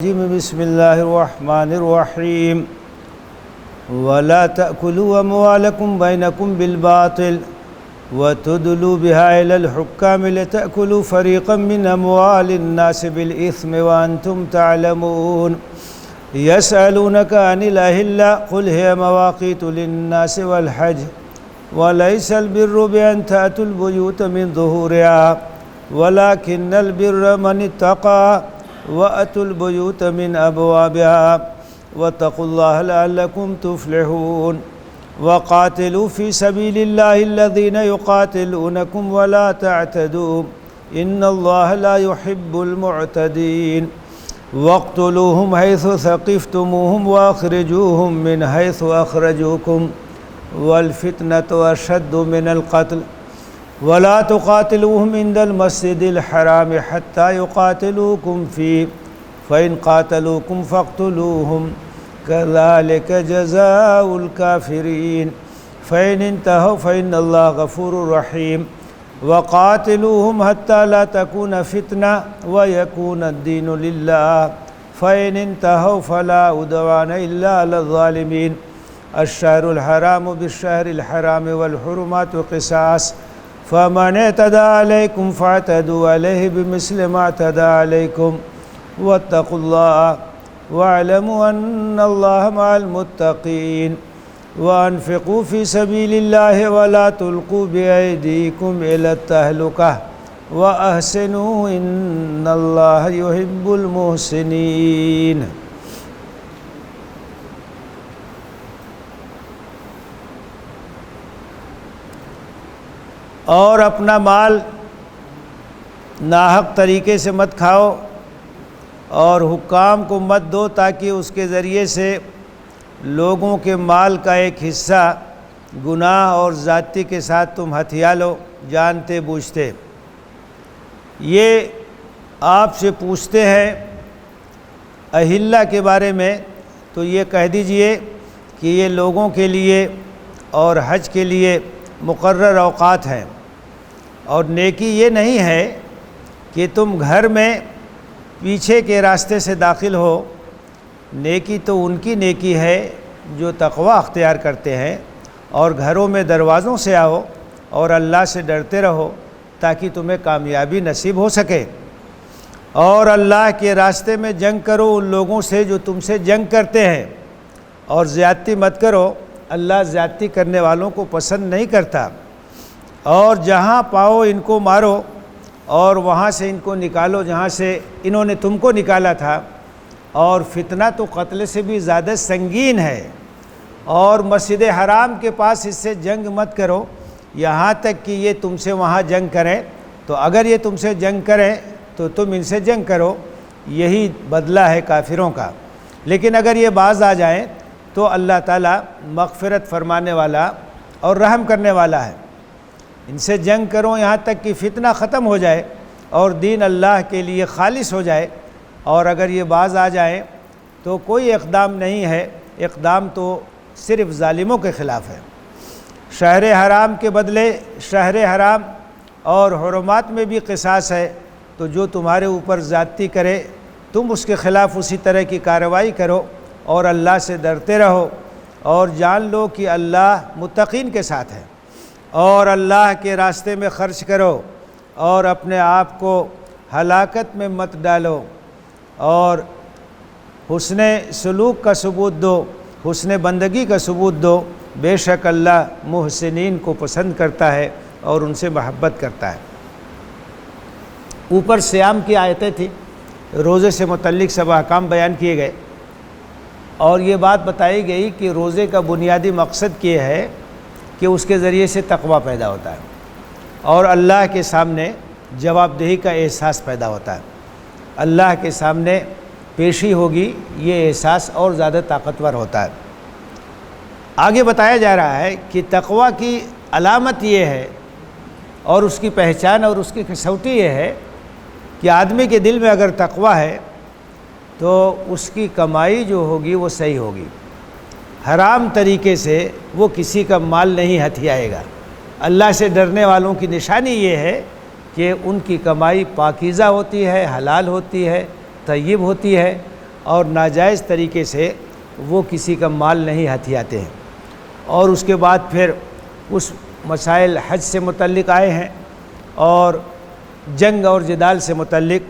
بسم الله الرحمن الرحيم ولا تأكلوا أموالكم بينكم بالباطل وتدلوا بها إلى الحكام لتأكلوا فريقا من أموال الناس بالإثم وأنتم تعلمون يسألونك عن الأهلة قل هي مواقيت للناس والحج وليس البر بأن تأتوا البيوت من ظهورها ولكن البر من اتقى وأتوا البيوت من أبوابها واتقوا الله لعلكم تفلحون وقاتلوا في سبيل الله الذين يقاتلونكم ولا تعتدوا إن الله لا يحب المعتدين واقتلوهم حيث ثقفتموهم وأخرجوهم من حيث أخرجوكم والفتنة أشد من القتل ولا تقاتلوهم عند المسجد الحرام حتى يقاتلوكم فيه فإن قاتلوكم فاقتلوهم كذلك جزاء الكافرين فإن انتهوا فإن الله غفور رحيم وقاتلوهم حتى لا تكون فتنة ويكون الدين لله فإن انتهوا فلا عدوان إلا على الظالمين الشهر الحرام بالشهر الحرام والحرمات قصاص فمن اعتدى عليكم فاعتدوا عليه بمثل ما اعتدى عليكم واتقوا الله واعلموا أن الله مع المتقين وأنفقوا في سبيل الله ولا تلقوا بأيديكم إلى التهلكة وأحسنوا إن الله يحب المحسنين۔ اور اپنا مال ناحق طریقے سے مت کھاؤ اور حکام کو مت دو تاکہ اس کے ذریعے سے لوگوں کے مال کا ایک حصہ گناہ اور زیادتی کے ساتھ تم ہتھیا لو جانتے بوجھتے۔ یہ آپ سے پوچھتے ہیں اہلہ کے بارے میں، تو یہ کہہ دیجئے کہ یہ لوگوں کے لیے اور حج کے لیے مقرر اوقات ہیں، اور نیکی یہ نہیں ہے کہ تم گھر میں پیچھے کے راستے سے داخل ہو۔ نیکی تو ان کی نیکی ہے جو تقوی اختیار کرتے ہیں، اور گھروں میں دروازوں سے آؤ اور اللہ سے ڈرتے رہو تاکہ تمہیں کامیابی نصیب ہو سکے، اور اللہ کے راستے میں جنگ کرو ان لوگوں سے جو تم سے جنگ کرتے ہیں، اور زیادتی مت کرو، اللہ زیادتی کرنے والوں کو پسند نہیں کرتا، اور جہاں پاؤ ان کو مارو اور وہاں سے ان کو نکالو جہاں سے انہوں نے تم کو نکالا تھا، اور فتنہ تو قتل سے بھی زیادہ سنگین ہے، اور مسجد حرام کے پاس اس سے جنگ مت کرو یہاں تک کہ یہ تم سے وہاں جنگ کریں، تو اگر یہ تم سے جنگ کریں تو تم ان سے جنگ کرو، یہی بدلہ ہے کافروں کا۔ لیکن اگر یہ باز آ جائیں تو اللہ تعالیٰ مغفرت فرمانے والا اور رحم کرنے والا ہے۔ ان سے جنگ کرو یہاں تک کہ فتنہ ختم ہو جائے اور دین اللہ کے لیے خالص ہو جائے، اور اگر یہ باز آ جائیں تو کوئی اقدام نہیں ہے، اقدام تو صرف ظالموں کے خلاف ہے۔ شہر حرام کے بدلے شہر حرام اور حرمات میں بھی قصاص ہے، تو جو تمہارے اوپر زیادتی کرے تم اس کے خلاف اسی طرح کی کارروائی کرو، اور اللہ سے ڈرتے رہو، اور جان لو کہ اللہ متقین کے ساتھ ہے، اور اللہ کے راستے میں خرچ کرو، اور اپنے آپ کو ہلاکت میں مت ڈالو، اور حسن سلوک کا ثبوت دو، حسن بندگی کا ثبوت دو، بے شک اللہ محسنین کو پسند کرتا ہے اور ان سے محبت کرتا ہے۔ اوپر صیام کی آیتیں تھیں، روزے سے متعلق سب احکام بیان کیے گئے، اور یہ بات بتائی گئی کہ روزے کا بنیادی مقصد یہ ہے کہ اس کے ذریعے سے تقوی پیدا ہوتا ہے، اور اللہ کے سامنے جواب دہی کا احساس پیدا ہوتا ہے، اللہ کے سامنے پیشی ہوگی، یہ احساس اور زیادہ طاقتور ہوتا ہے۔ آگے بتایا جا رہا ہے کہ تقوی کی علامت یہ ہے، اور اس کی پہچان اور اس کی کسوٹی یہ ہے کہ آدمی کے دل میں اگر تقوی ہے تو اس کی کمائی جو ہوگی وہ صحیح ہوگی، حرام طریقے سے وہ کسی کا مال نہیں ہتھیائے گا۔ اللہ سے ڈرنے والوں کی نشانی یہ ہے کہ ان کی کمائی پاکیزہ ہوتی ہے، حلال ہوتی ہے، طیب ہوتی ہے، اور ناجائز طریقے سے وہ کسی کا مال نہیں ہتھیاتے ہیں۔ اور اس کے بعد پھر اس مسائل حج سے متعلق آئے ہیں اور جنگ اور جدال سے متعلق،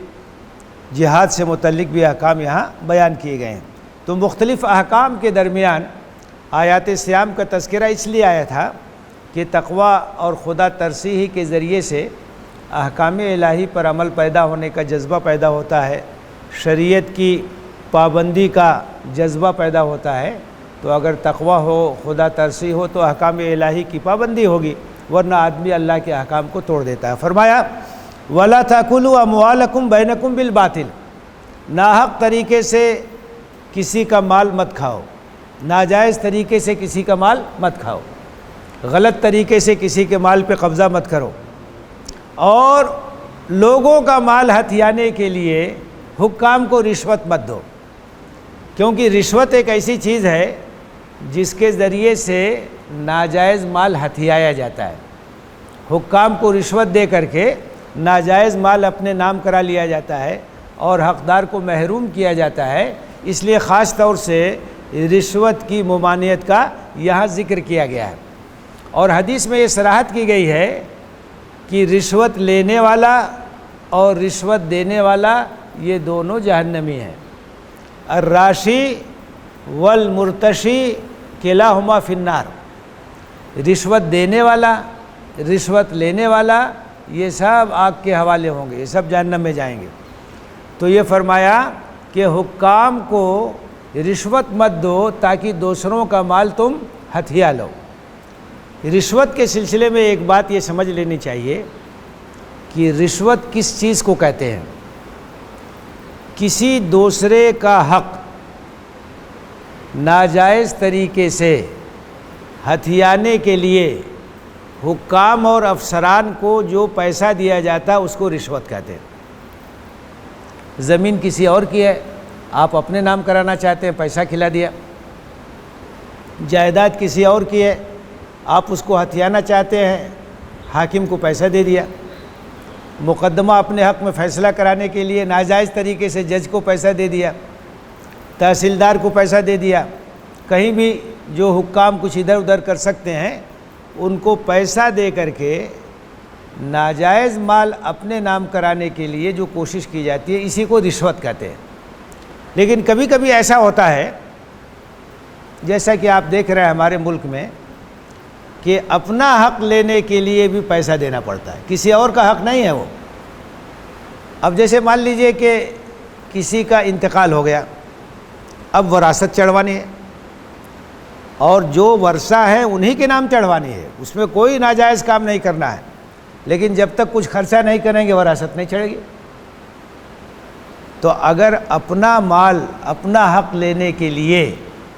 جہاد سے متعلق بھی احکام یہاں بیان کیے گئے ہیں۔ تو مختلف احکام کے درمیان آیات صیام کا تذکرہ اس لیے آیا تھا کہ تقوی اور خدا ترسی کے ذریعے سے احکام الہی پر عمل پیدا ہونے کا جذبہ پیدا ہوتا ہے، شریعت کی پابندی کا جذبہ پیدا ہوتا ہے۔ تو اگر تقوی ہو، خدا ترسی ہو تو احکام الہی کی پابندی ہوگی، ورنہ آدمی اللہ کے احکام کو توڑ دیتا ہے۔ فرمایا وَلَا تَأْكُلُوا أَمْوَالَكُمْ بَيْنَكُمْ بِالْبَاطِلِ، ناحق طریقے سے کسی کا مال مت کھاؤ، ناجائز طریقے سے کسی کا مال مت کھاؤ، غلط طریقے سے کسی کے مال پہ قبضہ مت کرو، اور لوگوں کا مال ہتھیانے کے لیے حکام کو رشوت مت دو، کیونکہ رشوت ایک ایسی چیز ہے جس کے ذریعے سے ناجائز مال ہتھیایا جاتا ہے۔ حکام کو رشوت دے کر کے ناجائز مال اپنے نام کرا لیا جاتا ہے اور حقدار کو محروم کیا جاتا ہے، اس لیے خاص طور سے رشوت کی ممانعت کا یہاں ذکر کیا گیا ہے۔ اور حدیث میں یہ صراحت کی گئی ہے کہ رشوت لینے والا اور رشوت دینے والا یہ دونوں جہنمی ہیں۔ الراشی والمرتشی کلاہما فی النار، رشوت دینے والا، رشوت لینے والا، یہ سب آگ کے حوالے ہوں گے، یہ سب جہنم میں جائیں گے۔ تو یہ فرمایا کہ حکام کو رشوت مت دو تاکہ دوسروں کا مال تم ہتھیا لو۔ رشوت کے سلسلے میں ایک بات یہ سمجھ لینی چاہیے کہ رشوت کس چیز کو کہتے ہیں۔ کسی دوسرے کا حق ناجائز طریقے سے ہتھیانے کے لیے حکام اور افسران کو جو پیسہ دیا جاتا ہے اس کو رشوت کہتے ہیں۔ زمین کسی اور کی ہے، آپ اپنے نام کرانا چاہتے ہیں، پیسہ کھلا دیا۔ جائیداد کسی اور کی ہے، آپ اس کو ہتھیانا چاہتے ہیں، حاکم کو پیسہ دے دیا۔ مقدمہ اپنے حق میں فیصلہ کرانے کے لیے ناجائز طریقے سے جج کو پیسہ دے دیا، تحصیلدار کو پیسہ دے دیا۔ کہیں بھی جو حکام کچھ ادھر ادھر کر سکتے ہیں ان کو پیسہ دے کر کے ناجائز مال اپنے نام کرانے کے لیے جو کوشش کی جاتی ہے، اسی کو رشوت کہتے ہیں۔ لیکن کبھی کبھی ایسا ہوتا ہے، جیسا کہ آپ دیکھ رہے ہیں ہمارے ملک میں، کہ اپنا حق لینے کے لیے بھی پیسہ دینا پڑتا ہے، کسی اور کا حق نہیں ہے وہ۔ اب جیسے مان لیجئے کہ کسی کا انتقال ہو گیا، اب وراثت چڑھوانی ہے، اور جو ورثہ ہیں انہی کے نام چڑھوانی ہے، اس میں کوئی ناجائز کام نہیں کرنا ہے، لیکن جب تک کچھ خرچہ نہیں کریں گے وراثت نہیں چڑھے گی۔ تو اگر اپنا مال، اپنا حق لینے کے لیے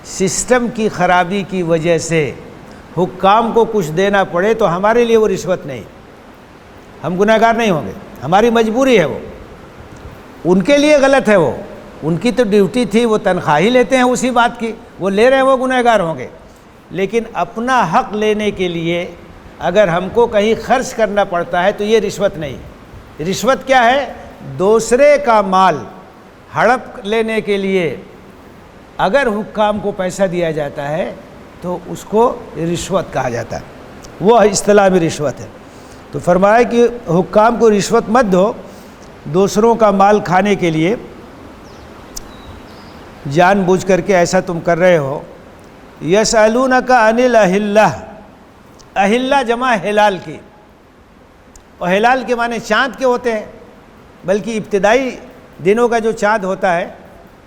سسٹم کی خرابی کی وجہ سے حکام کو کچھ دینا پڑے تو ہمارے لیے وہ رشوت نہیں، ہم گنہگار نہیں ہوں گے، ہماری مجبوری ہے وہ۔ ان کے لیے غلط ہے وہ، ان کی تو ڈیوٹی تھی، وہ تنخواہ ہی لیتے ہیں اسی بات کی، وہ لے رہے ہیں، وہ گنہگار ہوں گے۔ لیکن اپنا حق لینے کے لیے اگر ہم کو کہیں خرچ کرنا پڑتا ہے تو یہ رشوت نہیں۔ رشوت کیا ہے؟ دوسرے کا مال ہڑپ لینے کے لیے اگر حکام کو پیسہ دیا جاتا ہے تو اس کو رشوت کہا جاتا ہے، وہ اصطلاح میں رشوت ہے۔ تو فرمایا کہ حکام کو رشوت مت دو دوسروں کا مال کھانے کے لیے، جان بوجھ کر کے ایسا تم کر رہے ہو۔ یسألونک عن الأہلہ، اہلہ جمع ہلال کی، اور ہلال کے معنی چاند کے ہوتے ہیں، بلکہ ابتدائی دنوں کا جو چاند ہوتا ہے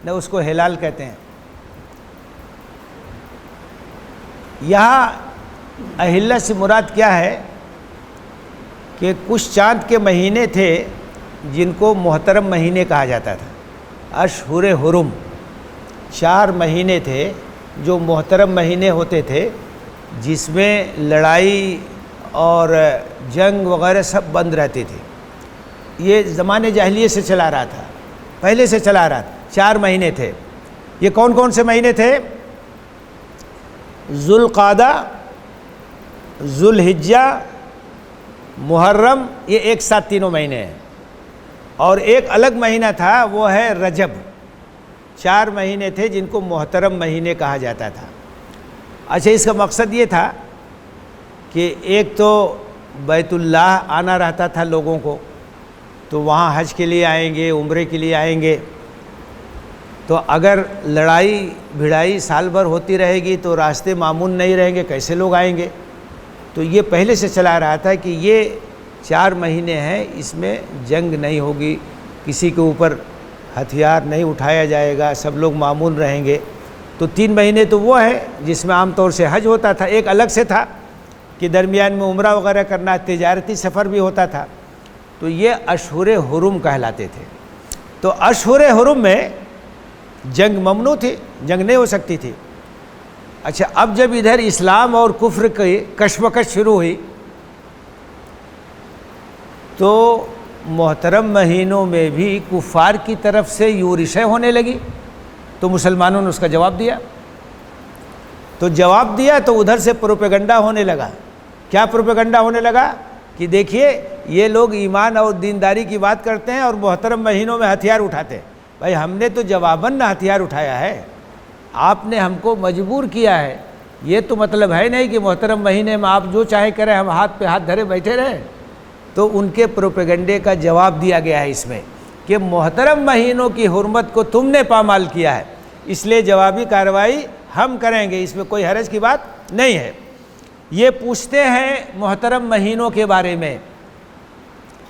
نہ اس کو ہلال کہتے ہیں۔ یہاں اہلہ سے مراد کیا ہے کہ کچھ چاند کے مہینے تھے جن کو محترم مہینے کہا جاتا تھا۔ اشہر حرم 4 مہینے تھے جو محترم مہینے ہوتے تھے، جس میں لڑائی اور جنگ وغیرہ سب بند رہتی تھی۔ یہ زمانے جاہلیت سے چلا رہا تھا، پہلے سے چلا رہا تھا۔ 4 مہینے تھے۔ یہ کون کون سے مہینے تھے؟ ذوالقعدہ، ذوالحجہ، محرم، یہ ایک ساتھ تینوں مہینے ہیں۔ اور ایک الگ مہینہ تھا، وہ ہے رجب۔ 4 مہینے تھے جن کو محترم مہینے کہا جاتا تھا۔ اچھا، اس کا مقصد یہ تھا کہ ایک تو بیت اللہ آنا رہتا تھا لوگوں کو، تو وہاں حج کے لیے آئیں گے، عمرے کے لیے آئیں گے، تو اگر لڑائی بھڑائی سال بھر ہوتی رہے گی تو راستے مامون نہیں رہیں گے، کیسے لوگ آئیں گے؟ تو یہ پہلے سے چلا رہا تھا کہ یہ 4 مہینے ہیں، اس میں جنگ نہیں ہوگی، کسی کے اوپر ہتھیار نہیں اٹھایا جائے گا، سب لوگ مامون رہیں گے۔ تو 3 مہینے تو وہ ہے جس میں عام طور سے حج ہوتا تھا، ایک الگ سے تھا کہ درمیان میں عمرہ وغیرہ کرنا، تجارتی سفر بھی ہوتا تھا، تو یہ اشہر حرم کہلاتے تھے۔ تو اشہر حرم میں جنگ ممنوع تھی، جنگ نہیں ہو سکتی تھی۔ اچھا، اب جب ادھر اسلام اور کفر کی کشمکش شروع ہوئی تو محترم مہینوں میں بھی کفار کی طرف سے یورشیں ہونے لگی، تو مسلمانوں نے اس کا جواب دیا۔ تو جواب دیا تو ادھر سے پروپیگنڈا ہونے لگا۔ کیا پروپیگنڈا ہونے لگا؟ کہ دیکھیے یہ لوگ ایمان اور دینداری کی بات کرتے ہیں اور محترم مہینوں میں ہتھیار اٹھاتے ہیں۔ بھائی، ہم نے تو جواباً نہ ہتھیار اٹھایا ہے، آپ نے ہم کو مجبور کیا ہے۔ یہ تو مطلب ہے نہیں کہ محترم مہینے میں آپ جو چاہے کریں، ہم ہاتھ پہ ہاتھ دھرے بیٹھے رہیں۔ تو ان کے پروپیگنڈے کا جواب دیا گیا ہے اس میں کہ محترم مہینوں کی حرمت کو تم نے پامال کیا ہے، اس لیے جوابی کارروائی ہم کریں گے، اس میں کوئی حرج کی بات نہیں ہے۔ یہ پوچھتے ہیں محترم مہینوں کے بارے میں،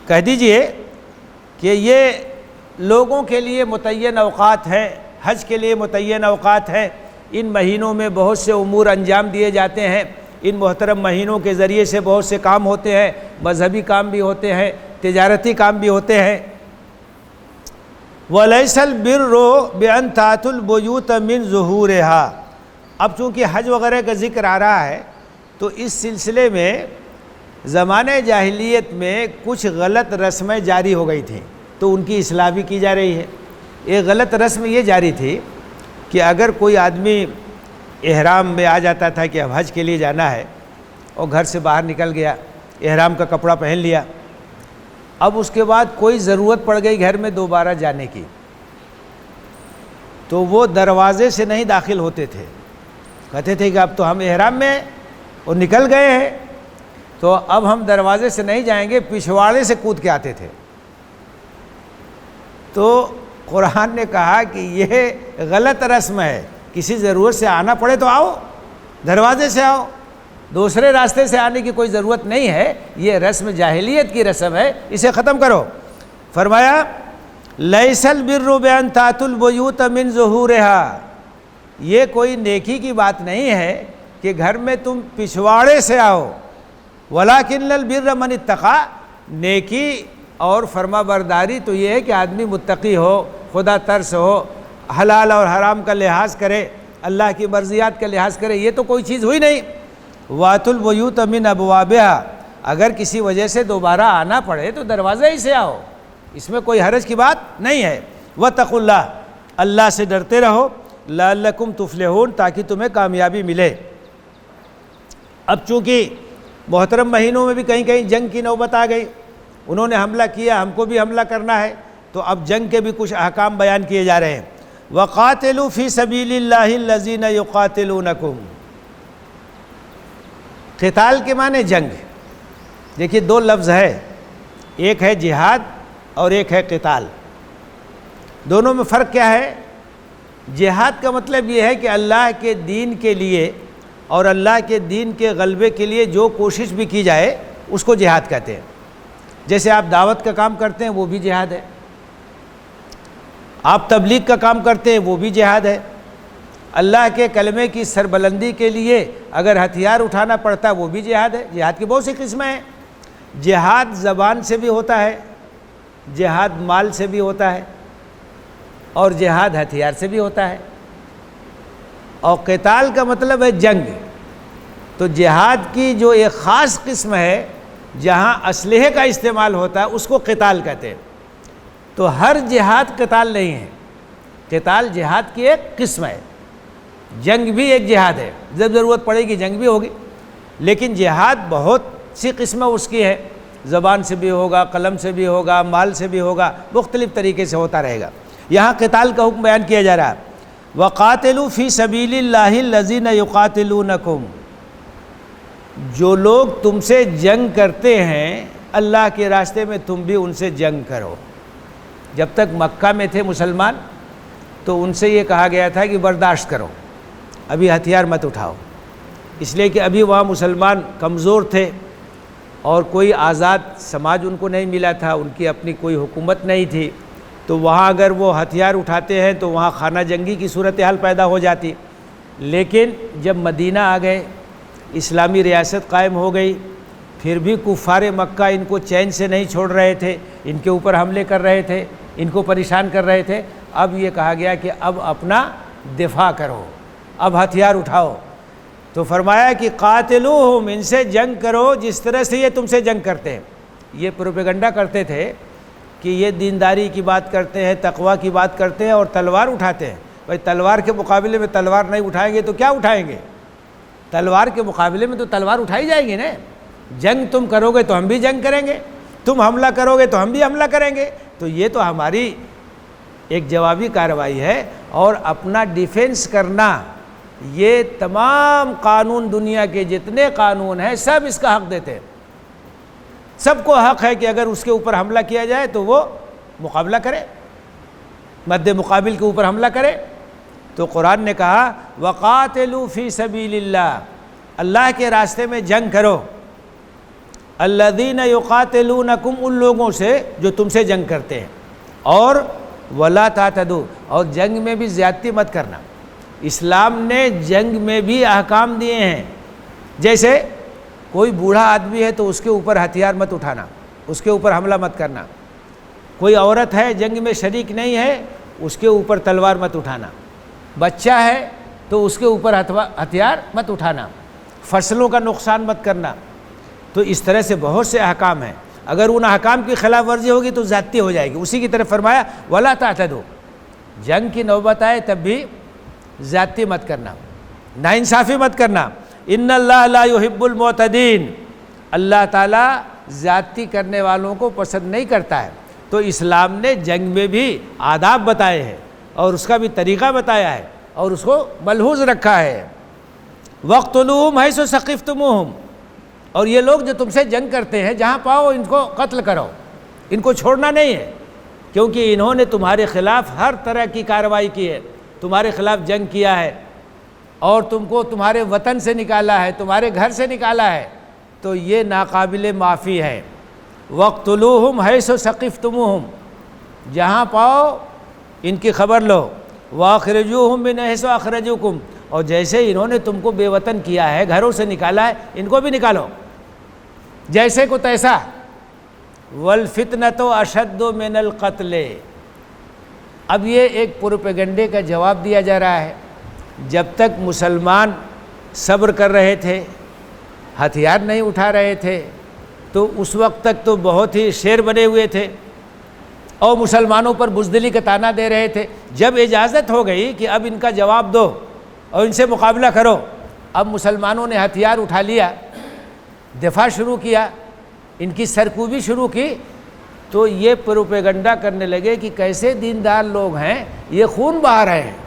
کہہ دیجئے کہ یہ لوگوں کے لیے متعین اوقات ہیں، حج کے لیے متعین اوقات ہیں، ان مہینوں میں بہت سے امور انجام دیے جاتے ہیں، ان محترم مہینوں کے ذریعے سے بہت سے کام ہوتے ہیں، مذہبی کام بھی ہوتے ہیں، تجارتی کام بھی ہوتے ہیں۔ وَلَيْسَ الْبِرُّ بِأَنْ تَأْتُوا الْبُيُوتَ مِنْ ظُهُورِهَا۔ اب چونکہ حج وغیرہ کا ذکر آ رہا ہے تو اس سلسلے میں زمانہ جاہلیت میں کچھ غلط رسمیں جاری ہو گئی تھیں، تو ان کی اصلاح بھی کی جا رہی ہے۔ ایک غلط رسم یہ جاری تھی کہ اگر کوئی آدمی احرام میں آ جاتا تھا کہ اب حج کے لیے جانا ہے، اور گھر سے باہر نکل گیا، احرام کا کپڑا پہن لیا، اب اس کے بعد کوئی ضرورت پڑ گئی گھر میں دوبارہ جانے کی، تو وہ دروازے سے نہیں داخل ہوتے تھے، کہتے تھے کہ اب تو ہم احرام میں اور نکل گئے ہیں، تو اب ہم دروازے سے نہیں جائیں گے، پچھواڑے سے کود کے آتے تھے۔ تو قرآن نے کہا کہ یہ غلط رسم ہے، کسی ضرورت سے آنا پڑے تو آؤ، دروازے سے آؤ، دوسرے راستے سے آنے کی کوئی ضرورت نہیں ہے، یہ رسم جاہلیت کی رسم ہے، اسے ختم کرو۔ فرمایا لیس البر بان تاتوا البیوت من ظہورها، یہ کوئی نیکی کی بات نہیں ہے کہ گھر میں تم پچھواڑے سے آؤ، ولکن البر من اتقى، نیکی اور فرما برداری تو یہ ہے کہ آدمی متقی ہو، خدا ترس ہو، حلال اور حرام کا لحاظ کرے، اللہ کی مرضیات کا لحاظ کرے، یہ تو کوئی چیز ہوئی نہیں۔ وَأْتُوا الْبُيُوتَ مِنْ أَبْوَابِهَا، اگر کسی وجہ سے دوبارہ آنا پڑے تو دروازے ہی سے آؤ، اس میں کوئی حرج کی بات نہیں ہے۔ وَاتَّقُوا اللَّهَ، اللہ سے ڈرتے رہو، لَعَلَّكُمْ تُفْلِحُونَ، تاکہ تمہیں کامیابی ملے۔ اب چونکہ محترم مہینوں میں بھی کہیں کہیں جنگ کی نوبت آ گئی، انہوں نے حملہ کیا، ہم کو بھی حملہ کرنا ہے، تو اب جنگ کے بھی کچھ احکام بیان کیے جا رہے ہیں۔ وَقَاتِلُوا فِي سَبِيلِ اللَّهِ الَّذِينَ يُقَاتِلُونَكُمْ، قتال کے معنی جنگ۔ دیکھیے 2 لفظ ہے، ایک ہے جہاد اور ایک ہے قتال، دونوں میں فرق کیا ہے؟ جہاد کا مطلب یہ ہے کہ اللہ کے دین کے لیے اور اللہ کے دین کے غلبے کے لیے جو کوشش بھی کی جائے اس کو جہاد کہتے ہیں۔ جیسے آپ دعوت کا کام کرتے ہیں وہ بھی جہاد ہے، آپ تبلیغ کا کام کرتے ہیں وہ بھی جہاد ہے، اللہ کے کلمے کی سربلندی کے لیے اگر ہتھیار اٹھانا پڑتا ہے وہ بھی جہاد ہے۔ جہاد کی بہت سی قسمیں ہیں، جہاد زبان سے بھی ہوتا ہے، جہاد مال سے بھی ہوتا ہے، اور جہاد ہتھیار سے بھی ہوتا ہے، اور قتال کا مطلب ہے جنگ۔ تو جہاد کی جو ایک خاص قسم ہے جہاں اسلحے کا استعمال ہوتا ہے اس کو قتال کہتے ہیں۔ تو ہر جہاد قتال نہیں ہے، قتال جہاد کی ایک قسم ہے، جنگ بھی ایک جہاد ہے، جب ضرورت پڑے گی جنگ بھی ہوگی، لیکن جہاد بہت سی قسمیں اس کی ہے، زبان سے بھی ہوگا، قلم سے بھی ہوگا، مال سے بھی ہوگا، مختلف طریقے سے ہوتا رہے گا۔ یہاں قتال کا حکم بیان کیا جا رہا ہے۔ وَقَاتِلُوا فِي سَبِيلِ اللَّهِ الَّذِينَ يُقَاتِلُونَكُمْ، جو لوگ تم سے جنگ کرتے ہیں اللہ کے راستے میں تم بھی ان سے جنگ کرو۔ جب تک مکہ میں تھے مسلمان تو ان سے یہ کہا گیا تھا کہ برداشت کرو، ابھی ہتھیار مت اٹھاؤ، اس لیے کہ ابھی وہاں مسلمان کمزور تھے اور کوئی آزاد سماج ان کو نہیں ملا تھا، ان کی اپنی کوئی حکومت نہیں تھی، تو وہاں اگر وہ ہتھیار اٹھاتے ہیں تو وہاں خانہ جنگی کی صورتحال پیدا ہو جاتی۔ لیکن جب مدینہ آ گئے، اسلامی ریاست قائم ہو گئی، پھر بھی کفار مکہ ان کو چین سے نہیں چھوڑ رہے تھے، ان کے اوپر حملے کر رہے تھے، ان کو پریشان کر رہے تھے۔ اب یہ کہا گیا کہ اب اپنا دفاع کرو، اب ہتھیار اٹھاؤ۔ تو فرمایا کہ قاتلوہم، ان سے جنگ کرو جس طرح سے یہ تم سے جنگ کرتے ہیں۔ یہ پروپیگنڈا کرتے تھے کہ یہ دینداری کی بات کرتے ہیں، تقوی کی بات کرتے ہیں اور تلوار اٹھاتے ہیں۔ بھائی تلوار کے مقابلے میں تلوار نہیں اٹھائیں گے تو کیا اٹھائیں گے؟ تلوار کے مقابلے میں تو تلوار اٹھائی جائے گی نا۔ جنگ تم کرو گے تو ہم بھی جنگ کریں گے، تم حملہ کرو گے تو ہم بھی حملہ کریں گے۔ تو یہ تو ہماری ایک جوابی کارروائی ہے، اور اپنا ڈیفینس کرنا، یہ تمام قانون، دنیا کے جتنے قانون ہیں سب اس کا حق دیتے ہیں۔ سب کو حق ہے کہ اگر اس کے اوپر حملہ کیا جائے تو وہ مقابلہ کرے، مد مقابل کے اوپر حملہ کرے۔ تو قرآن نے کہا وَقَاتِلُوا فِي سَبِيلِ اللَّهِ، اللہ کے راستے میں جنگ کرو، الَّذِينَ يُقَاتِلُونَكُمْ، ان لوگوں سے جو تم سے جنگ کرتے ہیں، اور وَلَا تَعْتَدُوا، اور جنگ میں بھی زیادتی مت کرنا۔ اسلام نے جنگ میں بھی احکام دیے ہیں، جیسے کوئی بوڑھا آدمی ہے تو اس کے اوپر ہتھیار مت اٹھانا، اس کے اوپر حملہ مت کرنا۔ کوئی عورت ہے جنگ میں شریک نہیں ہے، اس کے اوپر تلوار مت اٹھانا۔ بچہ ہے تو اس کے اوپر ہتھیار مت اٹھانا۔ فصلوں کا نقصان مت کرنا۔ تو اس طرح سے بہت سے احکام ہیں، اگر ان احکام کی خلاف ورزی ہوگی تو زیادتی ہو جائے گی۔ اسی کی طرف فرمایا وَلَا تَعْتَدُوا، جنگ کی نوبت آئے تب بھی زیادتی مت کرنا، ناانصافی مت کرنا۔ ان اللہ لا يحب المعتدین، اللہ تعالیٰ زیادتی کرنے والوں کو پسند نہیں کرتا ہے۔ تو اسلام نے جنگ میں بھی آداب بتائے ہیں اور اس کا بھی طریقہ بتایا ہے اور اس کو ملحوظ رکھا ہے۔ وَاقْتُلُوهُمْ حَيْثُ ثَقِفْتُمُوهُمْ، اور یہ لوگ جو تم سے جنگ کرتے ہیں جہاں پاؤ ان کو قتل کرو، ان کو چھوڑنا نہیں ہے، کیونکہ انہوں نے تمہارے خلاف ہر طرح کی کارروائی کی ہے، تمہارے خلاف جنگ کیا ہے اور تم کو تمہارے وطن سے نکالا ہے، تمہارے گھر سے نکالا ہے، تو یہ ناقابل معافی ہے۔ وَاقْتُلُوهُمْ حَيْثُ ثَقِفْتُمُوهُمْ، جہاں پاؤ ان کی خبر لو۔ وَأَخْرِجُوهُمْ مِنْ حَيْثُ أَخْرَجُوكُمْ، اور جیسے انہوں نے تم کو بے وطن کیا ہے، گھروں سے نکالا ہے، ان کو بھی نکالو جیسے کو تیسا۔ وَالْفِتْنَةُ أَشَدُّ مِنَ الْقَتْلِ، اب یہ ایک پروپیگنڈے کا جواب دیا جا رہا ہے۔ جب تک مسلمان صبر کر رہے تھے، ہتھیار نہیں اٹھا رہے تھے، تو اس وقت تک تو بہت ہی شیر بنے ہوئے تھے اور مسلمانوں پر بزدلی کا طعنہ دے رہے تھے۔ جب اجازت ہو گئی کہ اب ان کا جواب دو اور ان سے مقابلہ کرو، اب مسلمانوں نے ہتھیار اٹھا لیا، دفاع شروع کیا، ان کی سرکوبی شروع کی، تو یہ پروپیگنڈا کرنے لگے کہ کیسے دیندار لوگ ہیں، یہ خون بہا رہے ہیں،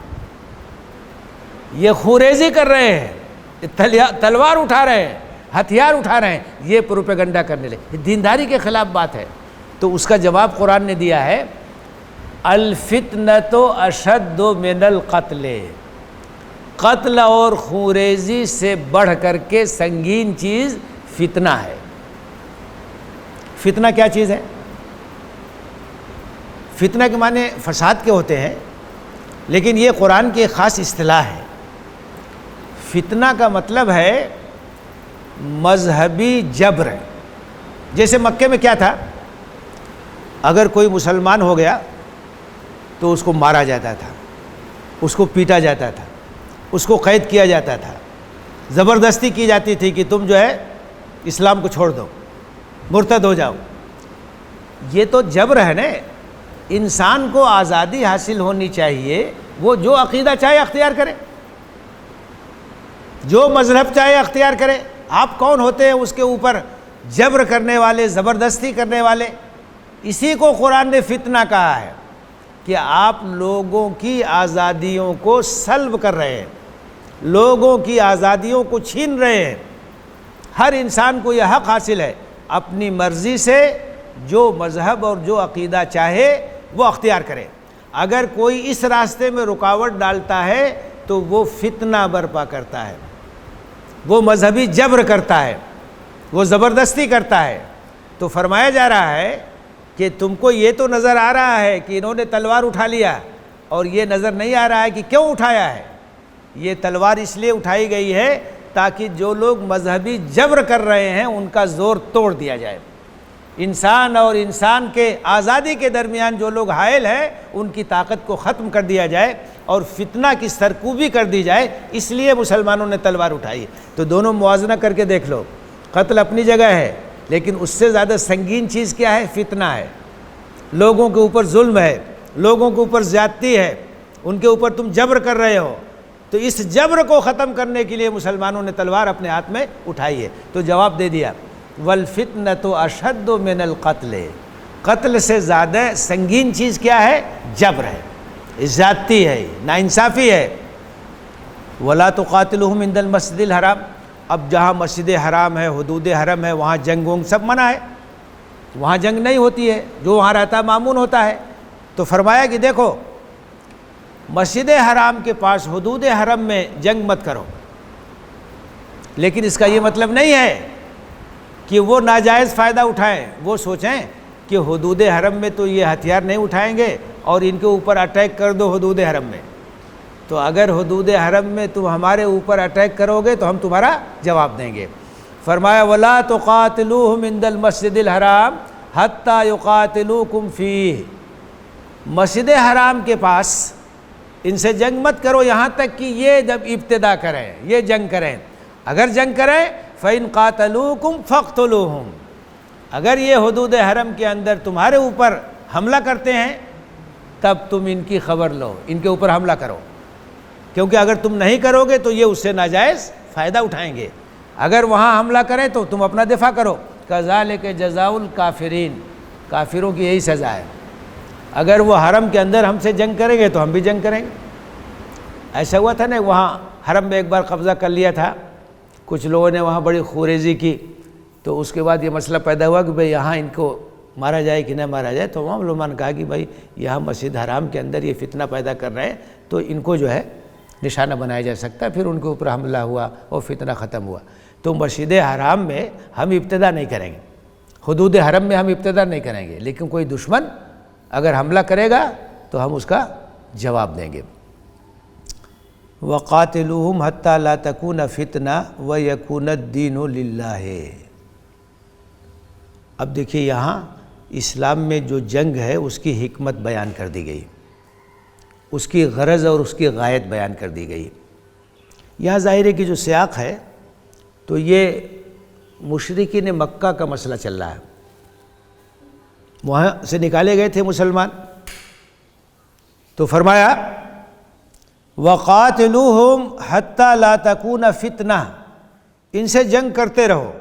یہ خوریزی کر رہے ہیں، تلوار اٹھا رہے ہیں، ہتھیار اٹھا رہے ہیں، یہ پروپیگنڈا کرنے لگے، دینداری کے خلاف بات ہے۔ تو اس کا جواب قرآن نے دیا ہے الفتنۃ اشد من القتل، قتل اور خوریزی سے بڑھ کر کے سنگین چیز فتنہ ہے۔ فتنہ کیا چیز ہے؟ فتنہ کے معنی فساد کے ہوتے ہیں، لیکن یہ قرآن کی ایک خاص اصطلاح ہے۔ فتنہ کا مطلب ہے مذہبی جبر۔ جیسے مکے میں کیا تھا، اگر کوئی مسلمان ہو گیا تو اس کو مارا جاتا تھا، اس کو پیٹا جاتا تھا، اس کو قید کیا جاتا تھا، زبردستی کی جاتی تھی کہ تم جو ہے اسلام کو چھوڑ دو، مرتد ہو جاؤ۔ یہ تو جبر ہے نا۔ انسان کو آزادی حاصل ہونی چاہیے، وہ جو عقیدہ چاہے اختیار کرے، جو مذہب چاہے اختیار کرے۔ آپ کون ہوتے ہیں اس کے اوپر جبر کرنے والے، زبردستی کرنے والے؟ اسی کو قرآن نے فتنہ کہا ہے۔ کہ آپ لوگوں کی آزادیوں کو سلب کر رہے ہیں، لوگوں کی آزادیوں کو چھین رہے ہیں۔ ہر انسان کو یہ حق حاصل ہے اپنی مرضی سے جو مذہب اور جو عقیدہ چاہے وہ اختیار کرے۔ اگر کوئی اس راستے میں رکاوٹ ڈالتا ہے تو وہ فتنہ برپا کرتا ہے، وہ مذہبی جبر کرتا ہے، وہ زبردستی کرتا ہے۔ تو فرمایا جا رہا ہے کہ تم کو یہ تو نظر آ رہا ہے کہ انہوں نے تلوار اٹھا لیا، اور یہ نظر نہیں آ رہا ہے کہ کیوں اٹھایا ہے۔ یہ تلوار اس لیے اٹھائی گئی ہے تاکہ جو لوگ مذہبی جبر کر رہے ہیں ان کا زور توڑ دیا جائے، انسان اور انسان کے آزادی کے درمیان جو لوگ حائل ہیں ان کی طاقت کو ختم کر دیا جائے اور فتنہ کی سرکوبی کر دی جائے، اس لیے مسلمانوں نے تلوار اٹھائی۔ تو دونوں موازنہ کر کے دیکھ لو، قتل اپنی جگہ ہے لیکن اس سے زیادہ سنگین چیز کیا ہے؟ فتنہ ہے، لوگوں کے اوپر ظلم ہے، لوگوں کے اوپر زیادتی ہے، ان کے اوپر تم جبر کر رہے ہو۔ تو اس جبر کو ختم کرنے کے لیے مسلمانوں نے تلوار اپنے ہاتھ میں اٹھائی ہے۔ تو جواب دے دیا وَالْفِتْنَةُ أَشَدُّ مِنَ الْقَتْلِ، قتل سے زیادہ سنگین چیز کیا ہے؟ جبر ہے، زیادتی ہے، ناانصافی ہے۔ وَلَا تُقَاتِلُوهُمْ عِنْدَ الْمَسْجِدِ الْحَرَامِ، اب جہاں مسجد حرام ہے، حدود حرم ہے، وہاں جنگ ونگ سب منع ہے، وہاں جنگ نہیں ہوتی ہے، جو وہاں رہتا معمون ہوتا ہے۔ تو فرمایا کہ دیکھو مسجد حرام کے پاس حدود حرم میں جنگ مت کرو، لیکن اس کا یہ مطلب نہیں ہے کہ وہ ناجائز فائدہ اٹھائیں، وہ سوچیں کہ حدود حرم میں تو یہ ہتھیار نہیں اٹھائیں گے اور ان کے اوپر اٹیک کر دو حدود حرم میں، تو اگر حدود حرم میں تم ہمارے اوپر اٹیک کرو گے تو ہم تمہارا جواب دیں گے۔ فرمایا وَلَا تُقَاتِلُوهُمْ عِنْدَ الْمَسْجِدِ الْحَرَامِ حَتَّى يُقَاتِلُوكُمْ فِيهِ، مسجد حرام کے پاس ان سے جنگ مت کرو یہاں تک کہ یہ جب ابتدا کریں، یہ جنگ کریں۔ اگر جنگ کریں فَإِنْ قَاتَلُوكُمْ فَاقْتُلُوهُمْ، اگر یہ حدود حرم کے اندر تمہارے اوپر حملہ کرتے ہیں تب تم ان کی خبر لو، ان کے اوپر حملہ کرو، کیونکہ اگر تم نہیں کرو گے تو یہ اس سے ناجائز فائدہ اٹھائیں گے۔ اگر وہاں حملہ کریں تو تم اپنا دفاع کرو۔ كَذَلِكَ جَزَاءُ الْكَافِرِينَ، کافروں کی یہی سزا ہے، اگر وہ حرم کے اندر ہم سے جنگ کریں گے تو ہم بھی جنگ کریں گے۔ ایسا ہوا تھا نا، وہاں حرم میں ایک بار قبضہ کر لیا تھا، کچھ لوگوں نے وہاں بڑی خوریزی کی، تو اس کے بعد یہ مسئلہ پیدا ہوا کہ بھئی یہاں ان کو مارا جائے کہ نہ مارا جائے۔ تو وہاں علماء نے کہا کہ بھئی یہاں مسجد حرام کے اندر یہ فتنہ پیدا کر رہے ہیں تو ان کو جو ہے نشانہ بنایا جا سکتا ہے، پھر ان کے اوپر حملہ ہوا اور فتنہ ختم ہوا۔ تو مسجد حرام میں ہم ابتدا نہیں کریں گے، حدود حرم میں ہم ابتدا نہیں کریں گے، لیکن کوئی دشمن اگر حملہ کرے گا تو ہم اس کا جواب دیں گے۔ وَقَاتِلُوهُمْ حَتَّى لَا تَكُونَ فِتْنَةٌ وَيَكُونَ الدِّينُ لِلَّهِ۔ اب دیکھیے یہاں اسلام میں جو جنگ ہے اس کی حکمت بیان کر دی گئی، اس کی غرض اور اس کی غایت بیان کر دی گئی۔ یہاں ظاہر ہے کہ جو سیاق ہے تو یہ مشرکین مکہ کا مسئلہ چل رہا ہے، وہاں سے نکالے گئے تھے مسلمان، تو فرمایا وَقَاتِلُوهُمْ حَتَّى لَا تَكُونَ فِتْنَةٌ، ان سے جنگ کرتے رہو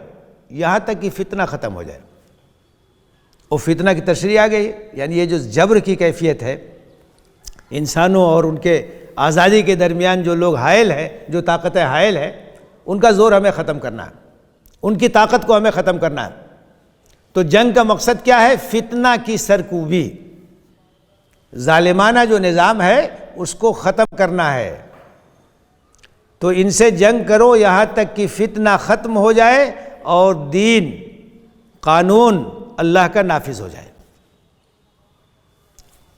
یہاں تک کہ فتنہ ختم ہو جائے۔ اور فتنہ کی تشریح آ گئی، یعنی یہ جو جبر کی کیفیت ہے، انسانوں اور ان کے آزادی کے درمیان جو لوگ حائل ہیں، جو طاقتیں حائل ہیں، ان کا زور ہمیں ختم کرنا ہے، ان کی طاقت کو ہمیں ختم کرنا ہے۔ تو جنگ کا مقصد کیا ہے؟ فتنہ کی سرکوبی، ظالمانہ جو نظام ہے اس کو ختم کرنا ہے۔ تو ان سے جنگ کرو یہاں تک کہ فتنہ ختم ہو جائے اور دین، قانون اللہ کا نافذ ہو جائے۔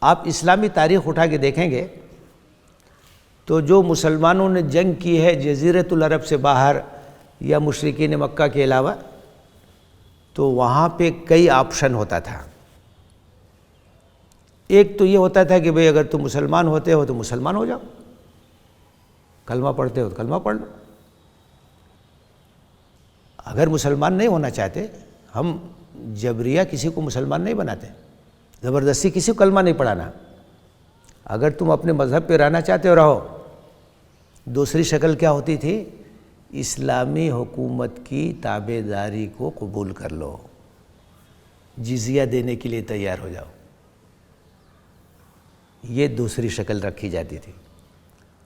آپ اسلامی تاریخ اٹھا کے دیکھیں گے تو جو مسلمانوں نے جنگ کی ہے جزیرۃ العرب سے باہر یا مشرکین مکہ کے علاوہ، تو وہاں پہ کئی آپشن ہوتا تھا۔ ایک تو یہ ہوتا تھا کہ بھئی اگر تم مسلمان ہوتے ہو تو مسلمان ہو جاؤ، کلمہ پڑھتے ہو تو کلمہ پڑھ لو۔ اگر مسلمان نہیں ہونا چاہتے، ہم جبریہ کسی کو مسلمان نہیں بناتے، زبردستی کسی کو کلمہ نہیں پڑھانا۔ اگر تم اپنے مذہب پہ رہنا چاہتے ہو رہو۔ دوسری شکل کیا ہوتی تھی؟ اسلامی حکومت کی تابع داری کو قبول کر لو، جزیہ دینے کے لیے تیار ہو جاؤ۔ یہ دوسری شکل رکھی جاتی تھی۔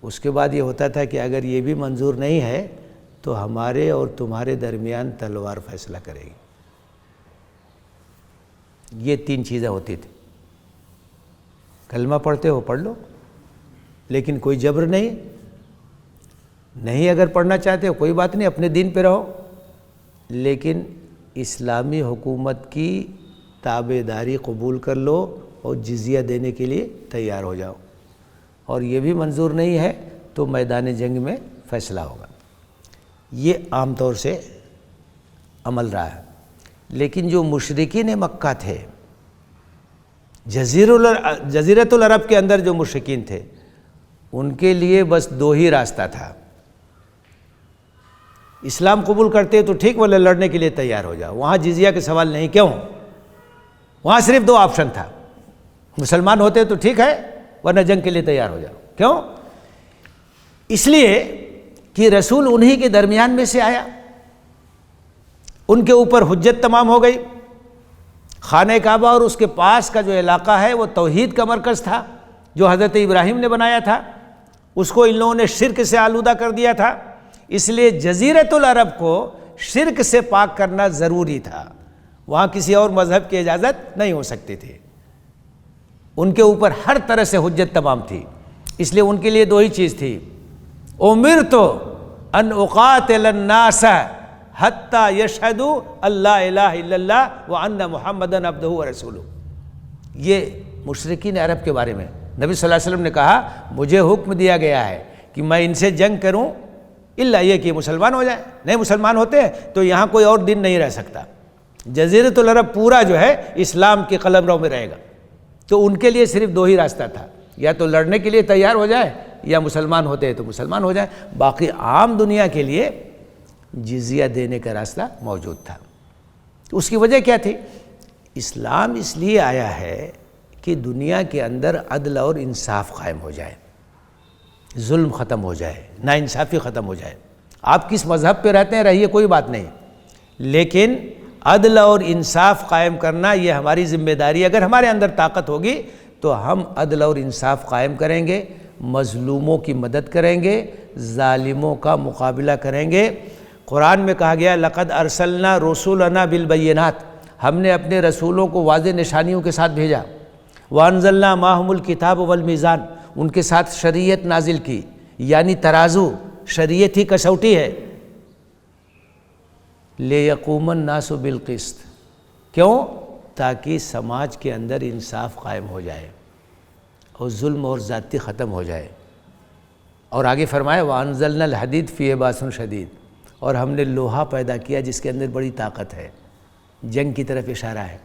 اس کے بعد یہ ہوتا تھا کہ اگر یہ بھی منظور نہیں ہے تو ہمارے اور تمہارے درمیان تلوار فیصلہ کرے گی۔ یہ 3 چیزیں ہوتی تھیں۔ کلمہ پڑھتے ہو پڑھ لو، لیکن کوئی جبر نہیں اگر پڑھنا چاہتے ہو کوئی بات نہیں، اپنے دین پہ رہو، لیکن اسلامی حکومت کی تابعداری قبول کر لو اور جزیہ دینے کے لیے تیار ہو جاؤ، اور یہ بھی منظور نہیں ہے تو میدان جنگ میں فیصلہ ہوگا۔ یہ عام طور سے عمل رہا ہے۔ لیکن جو مشرکین مکہ تھے، جزیرۃ العرب کے اندر جو مشرکین تھے، ان کے لیے بس 2 ہی راستہ تھا۔ اسلام قبول کرتے تو ٹھیک، ورنہ لڑنے کے لیے تیار ہو جاؤ۔ وہاں جزیہ کے سوال نہیں، کیوں؟ وہاں صرف 2 آپشن تھا، مسلمان ہوتے تو ٹھیک ہے، ورنہ جنگ کے لیے تیار ہو جاؤ۔ کیوں؟ اس لیے کہ رسول انہی کے درمیان میں سے آیا، ان کے اوپر حجت تمام ہو گئی۔ خانہ کعبہ اور اس کے پاس کا جو علاقہ ہے وہ توحید کا مرکز تھا جو حضرت ابراہیم نے بنایا تھا، اس کو ان لوگوں نے شرک سے آلودہ کر دیا تھا۔ اس لیے جزیرۃ العرب کو شرک سے پاک کرنا ضروری تھا، وہاں کسی اور مذہب کی اجازت نہیں ہو سکتی تھی۔ ان کے اوپر ہر طرح سے حجت تمام تھی، اس لیے ان کے لیے 2 ہی چیز تھی، امرت ان اقاتل الناس حتی یشہدوا اللہ الہ الا اللہ وان محمدًا عبدہ ورسولہ۔ یہ مشرکین عرب کے بارے میں نبی صلی اللہ علیہ وسلم نے کہا، مجھے حکم دیا گیا ہے کہ میں ان سے جنگ کروں، الا یہ کہ مسلمان ہو جائیں۔ نہیں مسلمان ہوتے ہیں تو یہاں کوئی اور دین نہیں رہ سکتا، جزیرۃ العرب پورا جو ہے اسلام کے قلمرو میں رہے گا۔ تو ان کے لیے صرف 2 ہی راستہ تھا، یا تو لڑنے کے لیے تیار ہو جائے، یا مسلمان ہوتے ہیں تو مسلمان ہو جائے، باقی عام دنیا کے لیے جزیہ دینے کا راستہ موجود تھا۔ اس کی وجہ کیا تھی؟ اسلام اس لیے آیا ہے کہ دنیا کے اندر عدل اور انصاف قائم ہو جائے، ظلم ختم ہو جائے، ناانصافی ختم ہو جائے۔ آپ کس مذہب پہ رہتے ہیں رہیے، کوئی بات نہیں، لیکن عدل اور انصاف قائم کرنا یہ ہماری ذمہ داری ہے۔ اگر ہمارے اندر طاقت ہوگی تو ہم عدل اور انصاف قائم کریں گے، مظلوموں کی مدد کریں گے، ظالموں کا مقابلہ کریں گے۔ قرآن میں کہا گیا لقد ارسلنا رسولنا بالبینات، ہم نے اپنے رسولوں کو واضح نشانیوں کے ساتھ بھیجا۔ وانزلنا معہم الکتاب والمیزان، ان کے ساتھ شریعت نازل کی، یعنی ترازو، شریعت ہی کسوٹی ہے۔ لیقوم الناس بالقسط، کیوں؟ تاکہ سماج کے اندر انصاف قائم ہو جائے اور ظلم اور زیادتی ختم ہو جائے۔ اور آگے فرمایا وانزلنا الحدید فیہ باس شدید، اور ہم نے لوہا پیدا کیا جس کے اندر بڑی طاقت ہے۔ جنگ کی طرف اشارہ ہے۔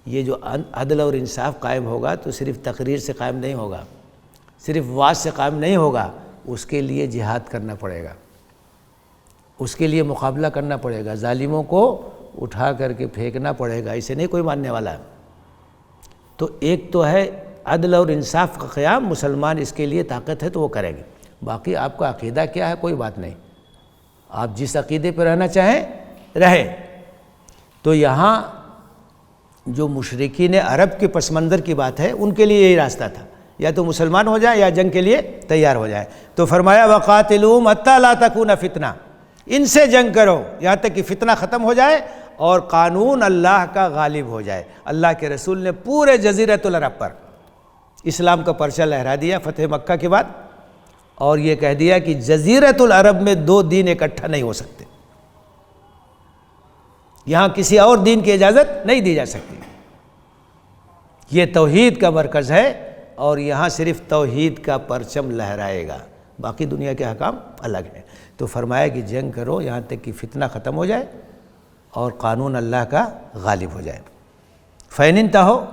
یہ جو عدل اور انصاف قائم ہوگا تو صرف تقریر سے قائم نہیں ہوگا، صرف واعظ سے قائم نہیں ہوگا، اس کے لیے جہاد کرنا پڑے گا، اس کے لیے مقابلہ کرنا پڑے گا، ظالموں کو اٹھا کر کے پھینکنا پڑے گا، اسے نہیں کوئی ماننے والا۔ تو ایک تو ہے عدل اور انصاف کا قیام، مسلمان اس کے لیے طاقت ہے تو وہ کریں گے۔ باقی آپ کا عقیدہ کیا ہے کوئی بات نہیں، آپ جس عقیدے پہ رہنا چاہیں رہے۔ تو یہاں جو مشرکین عرب کے پس منظر کی بات ہے، ان کے لیے یہی راستہ تھا، یا تو مسلمان ہو جائے یا جنگ کے لیے تیار ہو جائے۔ تو فرمایا وَقَاتِلُوهُمْ حَتَّىٰ لَا تَكُونَ فِتْنَةٌ، ان سے جنگ کرو یہاں تک کہ فتنہ ختم ہو جائے اور قانون اللہ کا غالب ہو جائے۔ اللہ کے رسول نے پورے جزیرۃ العرب پر اسلام کا پرچہ لہرا دیا فتح مکہ کے بعد، اور یہ کہہ دیا کہ جزیرۃ العرب میں 2 دین اکٹھا نہیں ہو سکتے، یہاں کسی اور دین کی اجازت نہیں دی جا سکتی۔ یہ توحید کا مرکز ہے اور یہاں صرف توحید کا پرچم لہرائے گا، باقی دنیا کے حکام الگ ہیں۔ تو فرمایا کہ جنگ کرو یہاں تک کہ فتنہ ختم ہو جائے اور قانون اللہ کا غالب ہو جائے۔ فَإِنِ انتَهَوْا،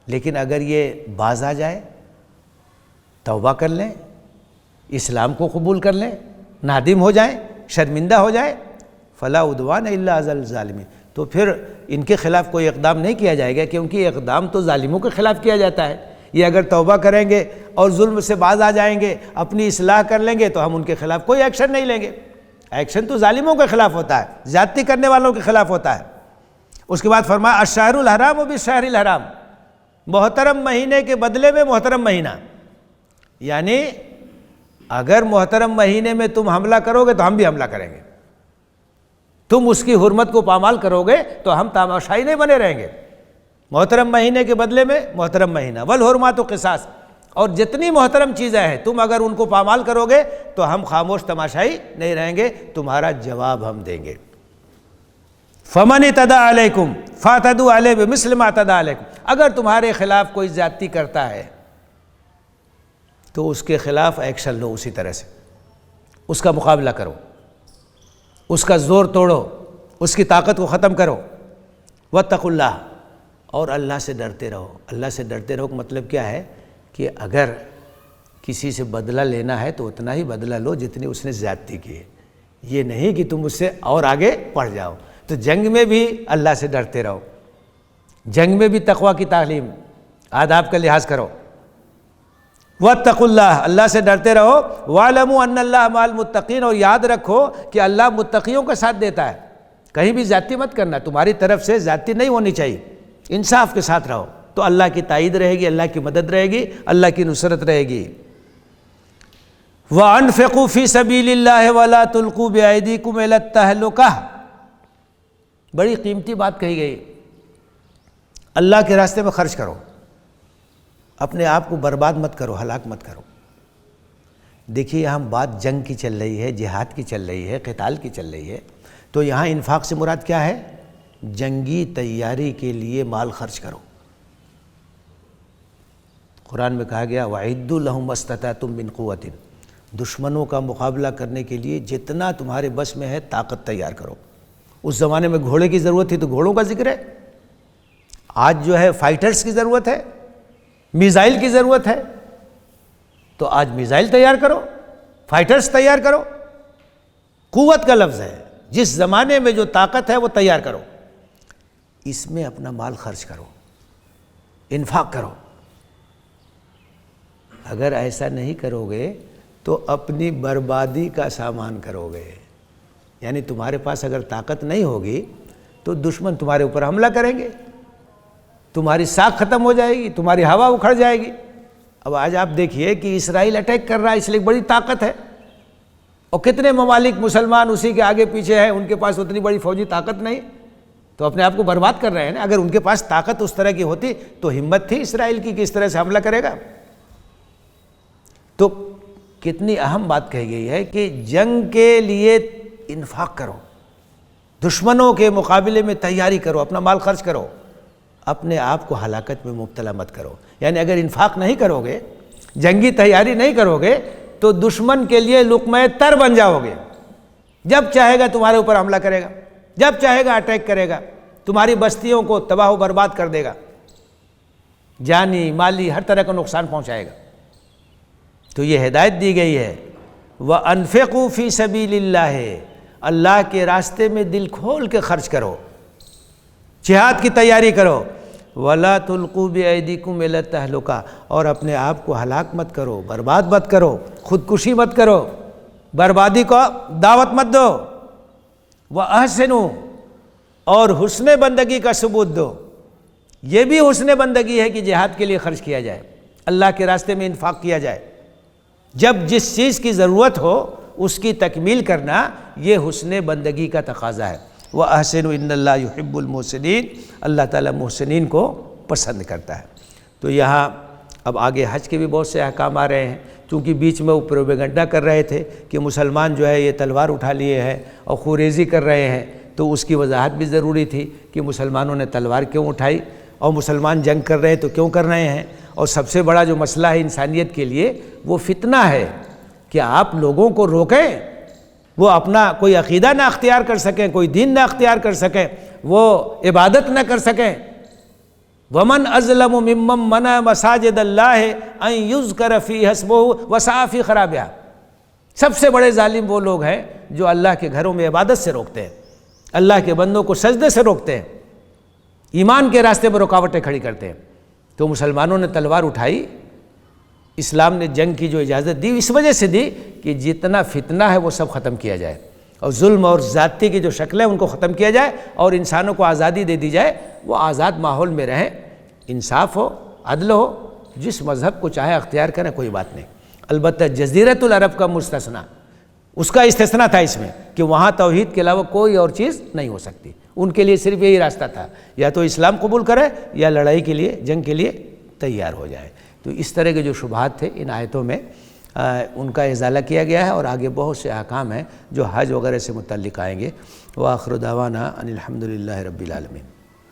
لیکن اگر یہ باز آ جائے، توبہ کر لیں، اسلام کو قبول کر لیں، نادم ہو جائیں، شرمندہ ہو جائے، فَلَا عُدْوَانَ إِلَّا عَلَى الظَّالِمِينَ، تو پھر ان کے خلاف کوئی اقدام نہیں کیا جائے گا، کیونکہ اقدام تو ظالموں کے خلاف کیا جاتا ہے۔ یہ اگر توبہ کریں گے اور ظلم سے باز آ جائیں گے، اپنی اصلاح کر لیں گے تو ہم ان کے خلاف کوئی ایکشن نہیں لیں گے۔ ایکشن تو ظالموں کے خلاف ہوتا ہے، زیادتی کرنے والوں کے خلاف ہوتا ہے۔ اس کے بعد فرمایا الشہر الحرام بالشہر الحرام، محترم مہینے کے بدلے میں محترم مہینہ، یعنی اگر محترم مہینے میں تم حملہ کرو گے تو ہم بھی حملہ کریں گے، تم اس کی حرمت کو پامال کرو گے تو ہم تماشائی نہیں بنے رہیں گے۔ محترم مہینے کے بدلے میں محترم مہینہ، والحرمات قصاص، اور جتنی محترم چیزیں ہیں تم اگر ان کو پامال کرو گے تو ہم خاموش تماشائی نہیں رہیں گے، تمہارا جواب ہم دیں گے۔ فمن اعتدی علیکم فاعتدوا علیہ بمثل ما اعتدی علیکم، اگر تمہارے خلاف کوئی زیادتی کرتا ہے تو اس کے خلاف ایکشن لو، اسی طرح سے اس کا مقابلہ کرو، اس کا زور توڑو، اس کی طاقت کو ختم کرو۔ واتقوا اللہ، اور اللہ سے ڈرتے رہو۔ اللہ سے ڈرتے رہو کا مطلب کیا ہے کہ اگر کسی سے بدلہ لینا ہے تو اتنا ہی بدلہ لو جتنی اس نے زیادتی کی ہے، یہ نہیں کہ تم اس سے اور آگے بڑھ جاؤ۔ تو جنگ میں بھی اللہ سے ڈرتے رہو، جنگ میں بھی تقوی کی تعلیم، آداب کا لحاظ کرو۔ واتقوا اللہ، اللہ سے ڈرتے رہو۔ واعلموا ان اللہ مع المتقین، اور یاد رکھو کہ اللہ متقیوں کا ساتھ دیتا ہے۔ کہیں بھی زیادتی مت کرنا، تمہاری طرف سے زیادتی نہیں ہونی چاہیے، انصاف کے ساتھ رہو تو اللہ کی تائید رہے گی، اللہ کی مدد رہے گی، اللہ کی نصرت رہے گی۔ وَأَنفِقُوا فِي سَبِيلِ اللَّهِ وَلَا تُلْقُوا بِأَيْدِيكُمْ إِلَى التَّهْلُكَةِ، بڑی قیمتی بات کہی گئی۔ اللہ کے راستے میں خرچ کرو، اپنے آپ کو برباد مت کرو، ہلاک مت کرو۔ دیکھیے یہاں بات جنگ کی چل رہی ہے، جہاد کی چل رہی ہے، قتال کی چل رہی ہے، تو یہاں انفاق سے مراد کیا ہے؟ جنگی تیاری کے لیے مال خرچ کرو۔ قرآن میں کہا گیا وَأَعِدُّوا لَهُمْ مَا اسْتَطَعْتُم مِّن قُوَّةٍ، دشمنوں کا مقابلہ کرنے کے لیے جتنا تمہارے بس میں ہے طاقت تیار کرو۔ اس زمانے میں گھوڑے کی ضرورت تھی تو گھوڑوں کا ذکر ہے، آج جو ہے فائٹرز کی ضرورت ہے، میزائل کی ضرورت ہے، تو آج میزائل تیار کرو، فائٹرز تیار کرو۔ قوت کا لفظ ہے، جس زمانے میں جو طاقت ہے وہ تیار کرو، اس میں اپنا مال خرچ کرو، انفاق کرو۔ اگر ایسا نہیں کرو گے تو اپنی بربادی کا سامان کرو گے، یعنی تمہارے پاس اگر طاقت نہیں ہوگی تو دشمن تمہارے اوپر حملہ کریں گے، تمہاری ساکھ ختم ہو جائے گی، تمہاری ہوا اکھڑ جائے گی۔ اب آج آپ دیکھیے کہ اسرائیل اٹیک کر رہا ہے، اس لیے بڑی طاقت ہے، اور کتنے ممالک مسلمان اسی کے آگے پیچھے ہیں، ان کے پاس اتنی بڑی فوجی طاقت نہیں، تو اپنے آپ کو برباد کر رہے ہیں نا۔ اگر ان کے پاس طاقت اس طرح کی ہوتی تو ہمت تھی اسرائیل کی کہ اس طرح سے حملہ کرے گا۔ تو کتنی اہم بات کہی گئی ہے کہ جنگ کے لیے انفاق کرو، دشمنوں کے مقابلے میں تیاری کرو، اپنا مال خرچ کرو، اپنے آپ کو ہلاکت میں مبتلا مت کرو۔ یعنی اگر انفاق نہیں کرو گے، جنگی تیاری نہیں کرو گے تو دشمن کے لیے لقمہ تر بن جاؤ گے، جب چاہے گا تمہارے اوپر حملہ کرے گا، جب چاہے گا اٹیک کرے گا، تمہاری بستیوں کو تباہ و برباد کر دے گا، جانی مالی ہر طرح کا نقصان پہنچائے گا۔ تو یہ ہدایت دی گئی ہے وَأَنفِقُوا فِي سَبِيلِ اللَّهِ، اللہ کے راستے میں دل کھول کے خرچ کرو، جہاد کی تیاری کرو۔ وَلَا تُلْقُوا بِأَيْدِيكُمْ إِلَى التَّهْلُكَةِ، اور اپنے آپ کو ہلاک مت کرو، برباد مت کرو، خودکشی مت کرو، بربادی کو دعوت مت دو۔ وَأَحْسِنُوا، اور حسن بندگی کا ثبوت دو۔ یہ بھی حسن بندگی ہے کہ جہاد کے لیے خرچ کیا جائے، اللہ کے راستے میں انفاق کیا جائے، جب جس چیز کی ضرورت ہو اس کی تکمیل کرنا، یہ حسن بندگی کا تقاضا ہے۔ وَأَحْسِنُوا إِنَّ اللَّهَ يُحِبُّ الْمُحْسِنِينَ، اللہ تعالیٰ محسنین کو پسند کرتا ہے۔ تو یہاں اب آگے حج کے بھی بہت سے احکام آ رہے ہیں، چونکہ بیچ میں وہ پروپیگنڈا کر رہے تھے کہ مسلمان جو ہے یہ تلوار اٹھا لیے ہیں اور خوریزی کر رہے ہیں، تو اس کی وضاحت بھی ضروری تھی کہ مسلمانوں نے تلوار کیوں اٹھائی، اور مسلمان جنگ کر رہے ہیں تو کیوں کر رہے ہیں۔ اور سب سے بڑا جو مسئلہ ہے انسانیت کے لیے وہ فتنہ ہے کہ آپ لوگوں کو روکیں، وہ اپنا کوئی عقیدہ نہ اختیار کر سکیں، کوئی دین نہ اختیار کر سکیں، وہ عبادت نہ کر سکیں۔ وَمَنْ أَظْلَمُ مِمَّنْ مَنَعَ مَسَاجِدَ اللَّهِ أَنْ يُذْكَرَ فِيهَا اسْمُهُ وَسَعَىٰ فِي خَرَابِهَا، سب سے بڑے ظالم وہ لوگ ہیں جو اللہ کے گھروں میں عبادت سے روکتے ہیں، اللہ کے بندوں کو سجدے سے روکتے ہیں، ایمان کے راستے میں رکاوٹیں کھڑی کرتے ہیں۔ تو مسلمانوں نے تلوار اٹھائی، اسلام نے جنگ کی جو اجازت دی اس وجہ سے دی کہ جتنا فتنہ ہے وہ سب ختم کیا جائے، اور ظلم اور زیادتی کی جو شکلیں ان کو ختم کیا جائے، اور انسانوں کو آزادی دے دی جائے، وہ آزاد ماحول میں رہیں، انصاف ہو، عدل ہو، جس مذہب کو چاہے اختیار کریں، کوئی بات نہیں۔ البتہ جزیرۃ العرب کا مستثنیٰ، اس کا استثناء تھا اس میں کہ وہاں توحید کے علاوہ کوئی اور چیز نہیں ہو سکتی۔ ان کے لیے صرف یہی راستہ تھا، یا تو اسلام قبول کرے یا لڑائی کے لیے، جنگ کے لیے تیار ہو جائے۔ تو اس طرح کے جو شبہات تھے ان آیتوں میں ان کا ازالہ کیا گیا ہے، اور آگے بہت سے احکام ہیں جو حج وغیرہ سے متعلق آئیں گے۔ وآخر دعوانا ان الحمد للہ رب العالمین۔